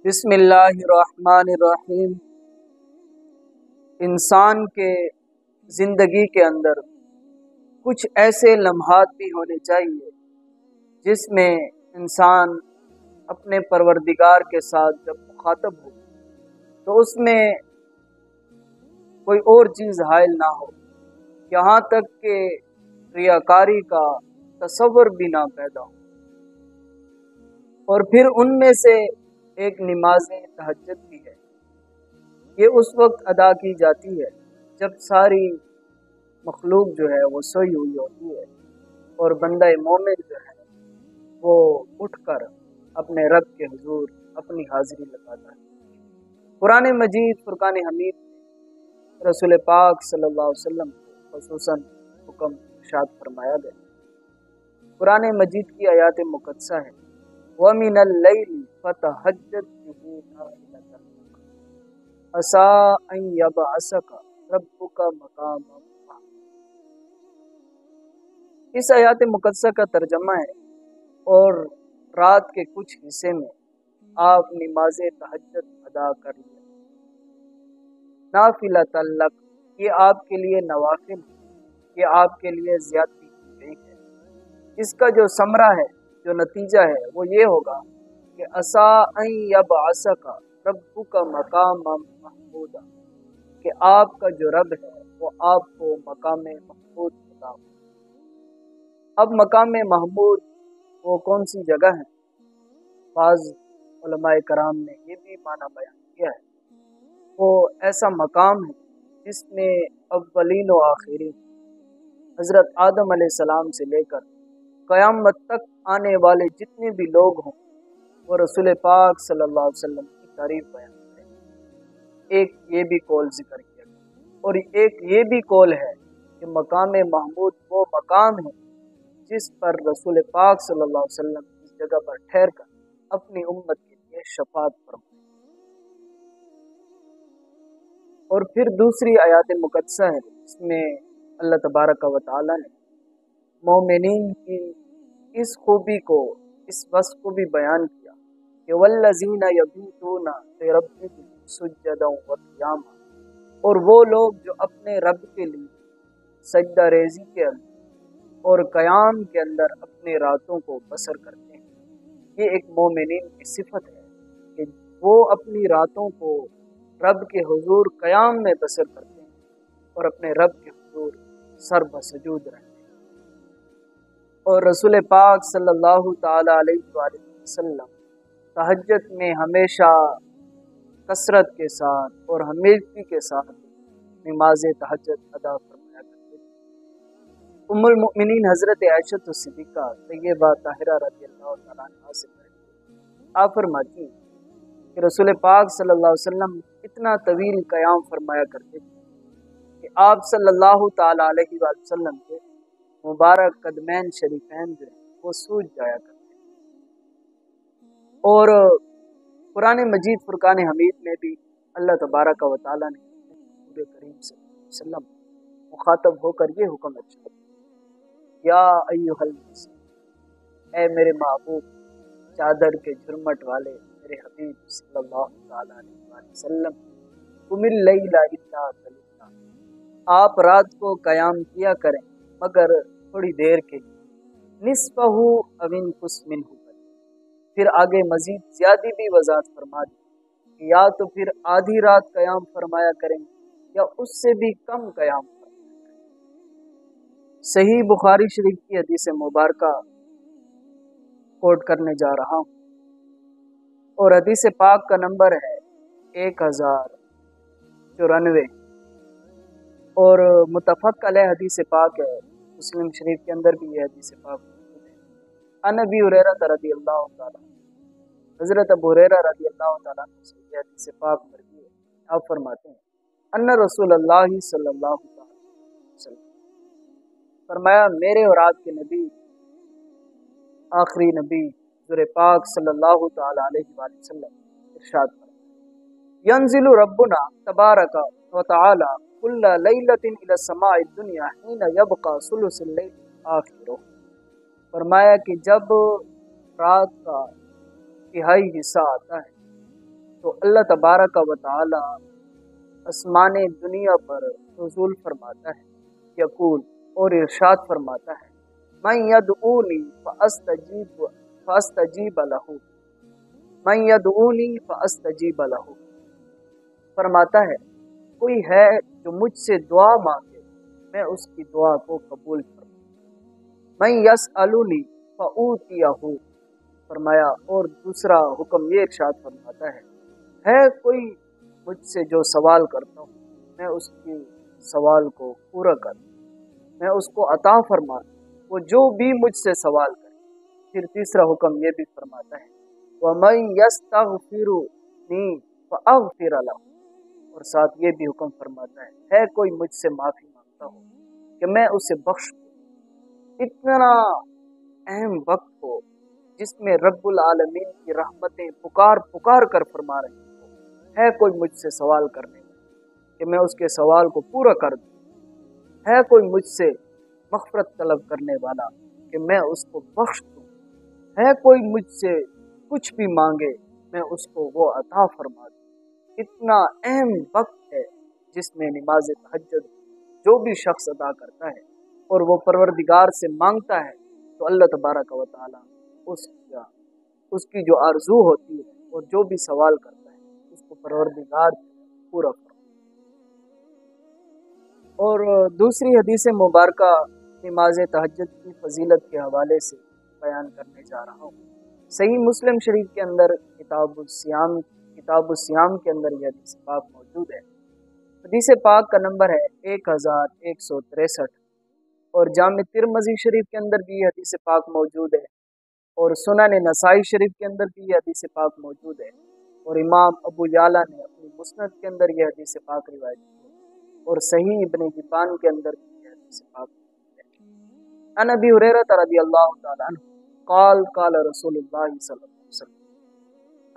بسم اللہ الرحمن الرحیم۔ انسان کے زندگی کے اندر کچھ ایسے لمحات بھی ہونے چاہیے جس میں انسان اپنے پروردگار کے ساتھ جب مخاطب ہو تو اس میں کوئی اور چیز حائل نہ ہو، یہاں تک کہ ریاکاری کا تصور بھی نہ پیدا ہو۔ اور پھر ان میں سے ایک نماز تہجد بھی ہے۔ یہ اس وقت ادا کی جاتی ہے جب ساری مخلوق جو ہے وہ سوئی ہوئی ہوتی ہے اور بندہ مومن جو ہے وہ اٹھ کر اپنے رب کے حضور اپنی حاضری لگاتا ہے۔ قرآن مجید فرقان حمید رسول پاک صلی اللہ علیہ وسلم کو خصوصاً حکم ارشاد فرمایا گیا۔ قرآن مجید کی آیات مقدسہ ہے وَمِنَ اللَّيْلِ فَتَہَجَّدْ بِهِ نَافِلَةً لَكَ عَسَىٰ أَن يَبْعَثَكَ رَبُّكَ مَقَامًا مَحْمُودًا۔ اس آیات مقدسہ کا ترجمہ ہے اور رات کے کچھ حصے میں آپ نماز تہجد ادا کر لیں۔ نافلۃ لک، یہ آپ کے لیے نوافل ہے، یہ آپ کے لیے زیادتی کی گئی ہے۔ اس کا جو ثمرہ ہے، جو نتیجہ ہے وہ یہ ہوگا کہ عسیٰ ان یبعثک ربک مقاما محمودا، کہ آپ کا جو رب ہے وہ آپ کو مقام محمود عطا ہو۔ اب مقام محمود وہ کون سی جگہ ہے؟ بعض علماء کرام نے یہ بھی معنی بیان کیا ہے، وہ ایسا مقام ہے جس میں اولین و آخرین حضرت آدم علیہ السلام سے لے کر قیامت تک آنے والے جتنے بھی لوگ ہوں وہ رسول پاک صلی اللہ علیہ وسلم کی تعریف بیان کریں۔ ایک یہ بھی قول ذکر کیا گیا اور ایک یہ بھی قول ہے کہ مقام محمود وہ مقام ہے جس پر رسول پاک صلی اللہ علیہ وسلم اس جگہ پر ٹھہر کر اپنی امت کے لیے شفاعت فرمائے۔ اور پھر دوسری آیات مقدسہ ہے اس میں اللہ تبارک و تعالی نے مومنین کی اس خوبی کو، اس وصف کو بھی بیان کیا کہ والذین یبیتون لربہم سجدا وقیاما، اور وہ لوگ جو اپنے رب کے لیے سجدہ ریزی کے اندر اور قیام کے اندر اپنے راتوں کو بسر کرتے ہیں۔ یہ ایک مومنین کی صفت ہے کہ وہ اپنی راتوں کو رب کے حضور قیام میں بسر کرتے ہیں اور اپنے رب کے حضور سر بسجود رہتے ہیں۔ اور رسول پاک صلی اللہ تعالی علیہ وآلہ وسلم تہجد میں ہمیشہ کثرت کے ساتھ اور ہمیشگی کے ساتھ نماز تہجد ادا فرمایا کرتے تھے۔ ام المؤمنین حضرت عائشہ صدیقہ طیبہ طاہرہ رضی اللہ تعالیٰ عنہا سے آپ فرماتی ہیں کہ رسول پاک صلی اللہ علیہ وسلم اتنا طویل قیام فرمایا کرتے تھے کہ آپ صلی اللہ تعالی علیہ وآلہ وسلم کے مبارک قدمین شریفین جو ہیں وہ سوج جایا کرتے ہیں۔ اور قرآن مجید فرقان حمید میں بھی اللہ تبارک و تعالیٰ نے نبی کریم صلی اللہ علیہ وسلم مخاطب ہو کر یہ حکم ارشاد کیا، یا ایھا المسلم، اے میرے محبوب چادر کے جھرمٹ والے میرے حبیب صلی اللہ تعالی علیہ وآلہ وسلم، قم اللیل الا قلیلا، آپ رات کو قیام کیا کریں مگر تھوڑی دیر کے لیے، نصفہ او انقص منہ، پھر آگے مزید زیادہ بھی وضاحت فرما دی کہ یا تو پھر آدھی رات قیام فرمایا کریں یا اس سے بھی کم قیام فرمایا کریں۔ صحیح بخاری شریف کی حدیث مبارکہ کوٹ کرنے جا رہا ہوں اور حدیث پاک کا نمبر ہے 1094 اور متفق علیہ حدیث پاک ہے، مسلم شریف کے اندر بھی یہ حدیث پاک موجود ہے۔ ان ابی ہریرہ رضی اللہ تعالیٰ، حضرت ابو ہریرہ رضی اللہ تعالیٰ سے یہ حدیث پاک مروی ہے۔ آپ فرماتے ہیں ان رسول اللہ صلی اللہ علیہ وسلم فرمایا، میرے اور آپ کے نبی، آخری نبی حضور پاک صلی اللہ تعالی علیہ وآلہ وسلم ارشاد فرمایا، ینزل ربنا تبارک و تعالی کل لیلۃ الی السماء الدنیا حین یبقى ثلث اللیل آخرہ، فرمایا کہ جب رات کا تہائی حصہ آتا ہے تو اللہ تبارک و تعالی آسمان دنیا پر نزول فرماتا ہے، یقول اور ارشاد فرماتا ہے، من یدعونی فاستجیب لہ، من یدعونی فاستجیب لہ، فرماتا ہے کوئی ہے جو مجھ سے دعا مانگے میں اس کی دعا کو قبول کروں، من یسألنی فأوتیہ، فرمایا اور دوسرا حکم یہ ارشاد فرماتا ہے کوئی مجھ سے جو سوال کرتا ہوں میں اس کی سوال کو پورا کروں، میں اس کو عطا فرما دوں وہ جو بھی مجھ سے سوال کرے۔ پھر تیسرا حکم یہ بھی فرماتا ہے وَمَن يَسْتَغْفِرُنِي فَأَغْفِرَ لَهُ، اور ساتھ یہ بھی حکم فرماتا ہے کوئی مجھ سے معافی مانگتا ہو کہ میں اسے بخش دوں۔ اتنا اہم وقت ہو جس میں رب العالمین کی رحمتیں پکار پکار کر فرما رہی ہو، ہے کوئی مجھ سے سوال کرنے کہ میں اس کے سوال کو پورا کر دوں، ہے کوئی مجھ سے مغفرت طلب کرنے والا کہ میں اس کو بخش دوں، ہے کوئی مجھ سے کچھ بھی مانگے میں اس کو وہ عطا فرما دوں۔ اتنا اہم وقت ہے جس میں نماز تہجد جو بھی شخص ادا کرتا ہے اور وہ پروردگار سے مانگتا ہے تو اللہ تبارک و تعالی اس کی جو آرزو ہوتی ہے اور جو بھی سوال کرتا ہے اس کو پروردگار پورا کرتا ہے۔ اور دوسری حدیث مبارکہ نماز تہجد کی فضیلت کے حوالے سے بیان کرنے جا رہا ہوں۔ صحیح مسلم شریف کے اندر کتاب الصیام کے اندر یہ حدیث پاک موجود ہے۔ حدیث پاک کا نمبر ہے 1163، اور جامع ترمذی شریف کے اندر بھی یہ حدیث پاک موجود ہے، اور سنن نسائی شریف کے اندر بھی یہ حدیث پاک موجود ہے، اور امام ابو یعلا نے اپنی مسند کے اندر یہ حدیث پاک روایت کی ہے، اور صحیح ابن حبان کے اندر بھی یہ حدیث پاک موجود ہے۔ عن ابی ہریرہ رضی اللہ تعالی عنہ قال قال رسول اللہ صلی اللہ علیہ وسلم،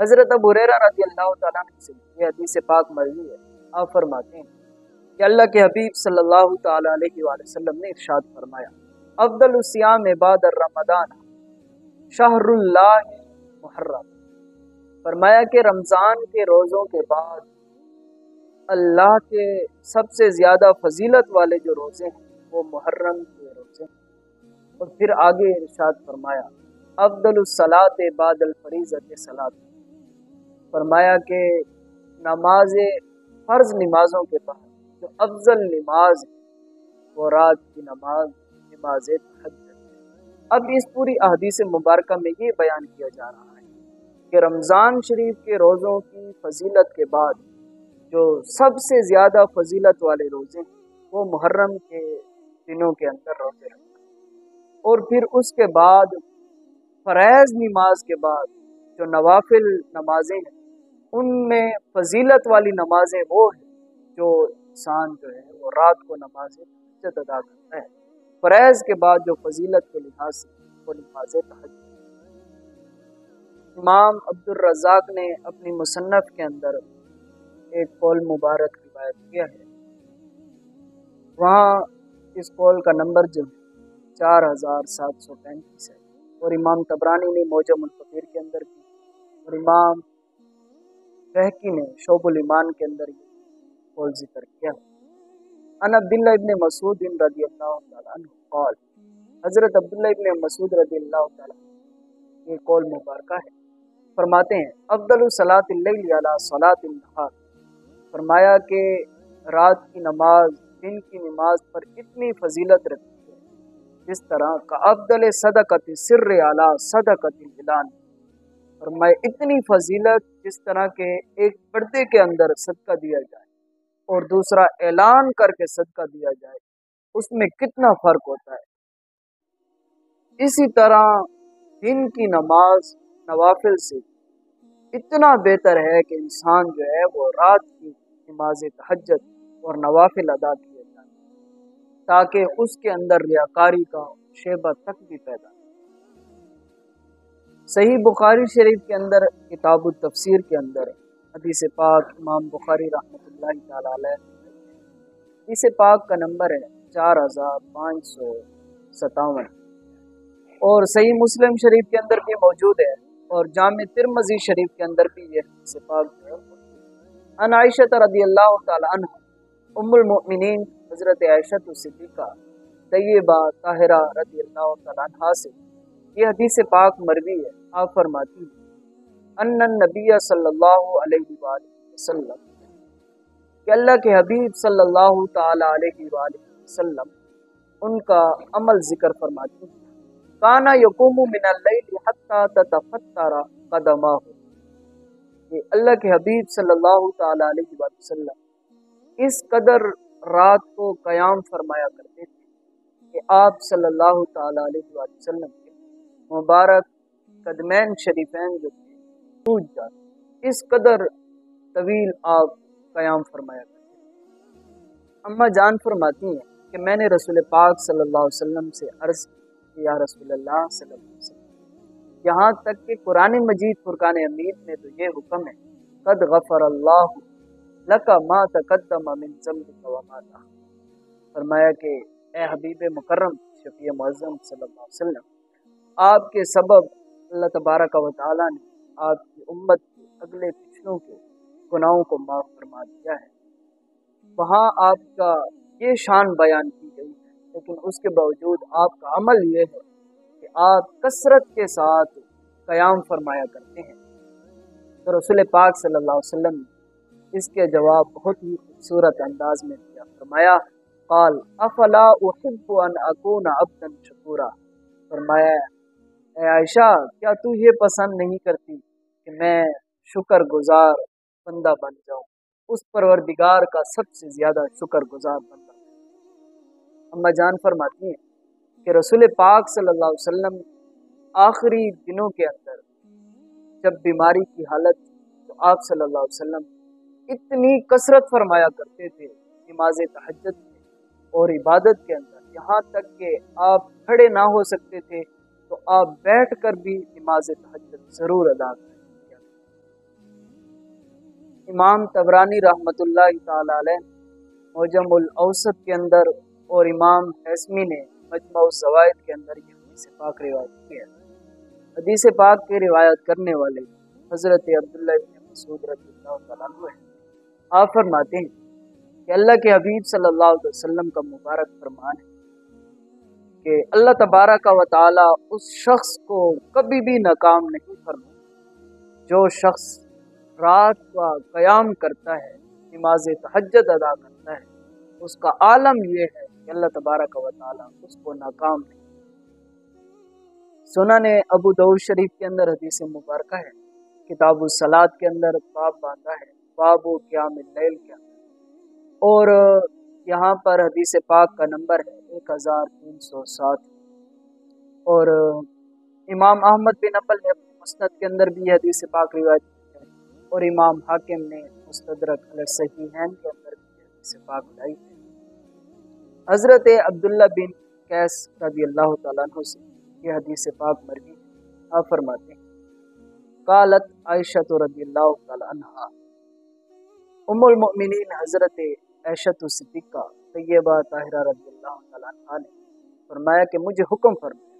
حضرت ابو ہریرہ رضی اللہ تعالی عنہ سے یہ حدیث پاک مروی ہے، آپ فرماتے ہیں کہ اللہ کے حبیب صلی اللہ تعالی علیہ وآلہ وسلم نے ارشاد فرمایا، افضل الصیام بعد الرمضان شہر اللہ محرم، فرمایا کہ رمضان کے روزوں کے بعد اللہ کے سب سے زیادہ فضیلت والے جو روزے ہیں وہ محرم کے روزے ہیں۔ اور پھر آگے ارشاد فرمایا افضل الصلاۃ بعد الفریضۃ صلاۃ، فرمایا کہ نماز فرض نمازوں کے بعد جو افضل نماز ہے وہ رات کی نماز تہجد ہے۔ اب اس پوری احادیث مبارکہ میں یہ بیان کیا جا رہا ہے کہ رمضان شریف کے روزوں کی فضیلت کے بعد جو سب سے زیادہ فضیلت والے روزے ہیں وہ محرم کے دنوں کے اندر روزے رکھتے ہیں، اور پھر اس کے بعد فرائض نماز کے بعد جو نوافل نمازیں ہیں ان میں فضیلت والی نمازیں وہ ہیں جو انسان جو ہے وہ رات کو نماز تہجد ادا کرتا ہے۔ فرائض کے بعد جو فضیلت کے لحاظ سے وہ نماز تہجد۔ امام عبد الرزاق نے اپنی مصنف کے اندر ایک قول مبارک روایت کیا ہے، وہاں اس قول کا نمبر جو 4735 ہے، اور امام طبرانی نے معجم الکبیر کے اندر بھی، اور امام بہقی نے شعب الایمان کے اندر یہ قول ذکر کیا ہے۔ ان عبداللہ ابن مسعود رضی اللہ تعالی عنہ قال، حضرت عبداللہ ابن مسعود رضی اللہ تعالی عنہ یہ قول مبارکہ ہے، فرماتے ہیں افضل صلاۃ اللیل علی صلاۃ النہار، فرمایا کہ رات کی نماز دن کی نماز پر اتنی فضیلت رکھتی ہے جس طرح کا افضل صدقۃ سر علی صدقۃ الاعلان، فرمایا اتنی فضیلت جس طرح کے ایک پردے کے اندر صدقہ دیا جائے اور دوسرا اعلان کر کے صدقہ دیا جائے، اس میں کتنا فرق ہوتا ہے۔ اسی طرح دن کی نماز نوافل سے اتنا بہتر ہے کہ انسان جو ہے وہ رات کی نماز تہجد اور نوافل ادا کیے جائیں تاکہ اس کے اندر ریاکاری کا شیبہ تک بھی پیدا ہو۔ صحیح بخاری شریف کے اندر کتاب التفسیر کے اندر حدیث پاک امام بخاری رحمۃ اللہ تعالی علیہ، حدیث پاک کا نمبر ہے 4557، اور صحیح مسلم شریف کے اندر بھی موجود ہے، اور جامع ترمذی شریف کے اندر بھی یہ حدیث پاک جو ہے ان عائشہ رضی اللہ تعالی عنہ ام المؤمنین حضرت عائشہ صدیقہ طیبہ طاہرہ رضی اللہ تعالی عنہا سے یہ حدیث پاک مروی ہے۔ آپ فرماتی ہیں ان النبی صلی اللہ علیہ وآلہ وسلم کہ اللہ کے حبیب صلی اللہ تعالی علیہ وآلہ وسلم ان کا عمل ذکر فرماتی ہیں کانا یقوم من اللیل حتی تتفطر قدمہ، کہ اللہ کے حبیب صلی اللہ تعالی علیہ وآلہ وسلم اس قدر رات کو قیام فرمایا کرتے تھے کہ آپ صلی اللہ تعالی علیہ وآلہ وسلم کے مبارک قدمین شریفین جو تھے ٹوٹ جاتے، اس قدر طویل آپ قیام فرمایا کرتے تھے۔ اما جان فرماتی ہیں کہ میں نے رسول پاک صلی اللہ علیہ وسلم سے عرض کی یا رسول اللہ صلی اللہ علیہ وسلم، یہاں تک کہ قرآن مجید فرقان حمید میں تو یہ حکم ہے قد غفر اللہ لک ما تقدم من ذنبک وما تأخر، فرمایا کہ اے حبیب مکرم شفیع معظم صلی اللہ علیہ وسلم، آپ کے سبب اللہ تبارک و تعالی نے آپ کی امت کے اگلے پچھلوں کے گناہوں کو معاف فرما دیا ہے۔ وہاں آپ کا یہ شان بیان کی گئی ہے، لیکن اس کے باوجود آپ کا عمل یہ ہے کہ آپ کثرت کے ساتھ قیام فرمایا کرتے ہیں۔ تو رسول پاک صلی اللہ علیہ وسلم نے اس کے جواب بہت ہی خوبصورت انداز میں دیا، فرمایا قال افلا احب ان اکون عبدا شکورا، فرمایا اے عائشہ کیا تو یہ پسند نہیں کرتی کہ میں شکر گزار بندہ بن جاؤں، اس پروردگار کا سب سے زیادہ شکر گزار بندہ۔ اما جان فرماتی ہیں کہ رسول پاک صلی اللہ علیہ وسلم آخری دنوں کے اندر جب بیماری کی حالت تھی تو آپ صلی اللہ علیہ وسلم اتنی کثرت فرمایا کرتے تھے نماز تہجد میں اور عبادت کے اندر، یہاں تک کہ آپ کھڑے نہ ہو سکتے تھے تو آپ بیٹھ کر بھی نماز تہجد ضرور ادا کریں۔ امام طبرانی رحمۃ اللہ تعالی علیہ معجم الاوسط کے اندر اور امام حیثمی نے مجمع الزوائد کے اندر یہ حدیث پاک روایت کی ہے۔ حدیث پاک کی روایت کرنے والے حضرت عبداللہ بن مسعود رضی اللہ تعالیٰ عنہ ہیں۔ آپ فرماتے ہیں کہ اللہ کے حبیب صلی اللہ علیہ وسلم کا مبارک فرمان ہے کہ اللہ تبارک و تعالی اس شخص کو کبھی بھی ناکام نہیں فرماتا جو شخص رات کا قیام کرتا ہے، نماز تہجد ادا کرتا ہے، اس کا عالم یہ ہے کہ اللہ تبارک و تعالی اس کو ناکام نہیں۔ سنن ابو داؤد شریف کے اندر حدیث مبارکہ ہے، کتاب الصلاۃ کے اندر باب باندھا ہے، باب قیام اللیل کے اندر، اور یہاں پر حدیث پاک کا نمبر ہے 1307، اور امام احمد بن حنبل نے اپنے مسند کے اندر بھی یہ حدیث پاک روایت کی ہے، اور امام حاکم نے مستدرک علی الصحیحین کے اندر بھی یہ حدیث پاک لائی ہے۔ حضرت عبداللہ بن قیس رضی اللہ تعالیٰ عنہ سے یہ حدیث پاک مروی ہے۔ آپ فرماتے ہیں قالت عائشہ رضی اللہ تعالیٰ عنہا، ام المؤمنین حضرت عائشہ صدیقہ طیبہ طاہرہ رضی اللہ تعالیٰ عنہا نے فرمایا کہ مجھے حکم فرمایا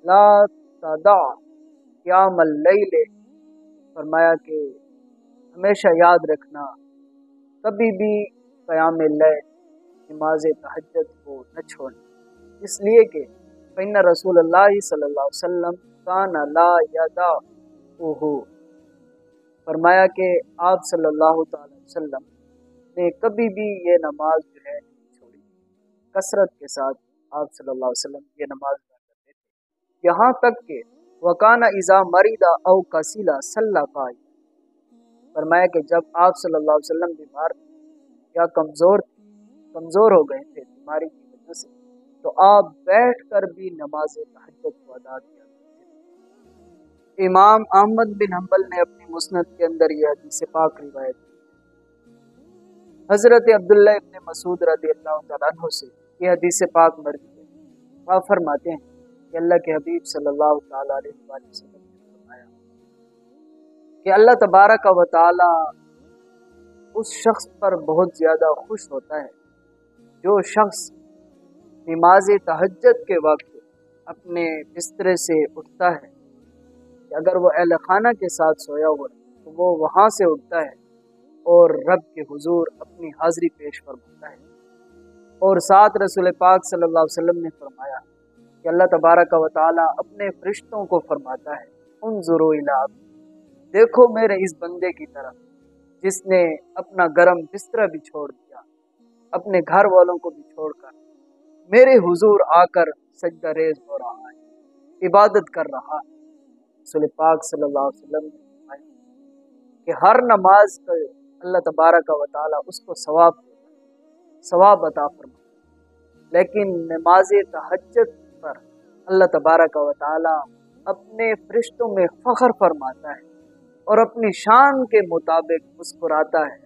لا تدع قیام اللیل، فرمایا کہ ہمیشہ یاد رکھنا کبھی بھی قیام اللیل نماز تہجد کو نہ چھوڑنا، اس لیے کہ فإن رسول اللہ صلی اللہ علیہ وسلم کان لا یدعہ، فرمایا کہ آپ صلی اللہ تعالی وسلم نے کبھی بھی یہ نماز جو ہے نہیں چھوڑی، کثرت کے ساتھ آپ صلی اللہ علیہ وسلم یہ نماز ادا کرتے تھے، یہاں تک کہ وکان اذا مرض او کسل صلی قائما، فرمایا کہ جب آپ صلی اللہ علیہ وسلم بیمار تھے یا کمزور ہو گئے تھے بیماری کی وجہ سے، تو آپ بیٹھ کر بھی نماز تہجد کو ادا کیا کرتے تھے۔ امام احمد بن حنبل نے اپنی مسند کے اندر یہ حدیث پاک روایت کی۔ حضرت عبداللہ ابن مسعود رضی اللہ تعالیٰ عنہ سے یہ حدیث پاک مروی ہے۔ آپ فرماتے ہیں کہ اللہ کے حبیب صلی اللہ تعالیٰ علیہ وسلم نے فرمایا کہ اللہ تبارک و تعالی اس شخص پر بہت زیادہ خوش ہوتا ہے جو شخص نماز تہجد کے وقت اپنے بسترے سے اٹھتا ہے کہ اگر وہ اہل خانہ کے ساتھ سویا ہوا ہے تو وہ وہاں سے اٹھتا ہے اور رب کے حضور اپنی حاضری پیش فرماتا ہے۔ اور ساتھ رسول پاک صلی اللہ علیہ وسلم نے فرمایا کہ اللہ تبارک و تعالی اپنے فرشتوں کو فرماتا ہے انظروا الی عبدی، دیکھو میرے اس بندے کی طرف جس نے اپنا گرم بستر بھی چھوڑ دیا، اپنے گھر والوں کو بھی چھوڑ کر میرے حضور آ کر سجدہ ریز ہو رہا ہے، عبادت کر رہا ہے۔ رسول پاک صلی اللہ علیہ وسلم نے فرمایا کہ ہر نماز کو اللہ تبارک و تعالی اس کو ثواب عطا فرماتا، لیکن نماز تہجد پر اللہ تبارک و تعالی اپنے فرشتوں میں فخر فرماتا ہے اور اپنی شان کے مطابق مسکراتا ہے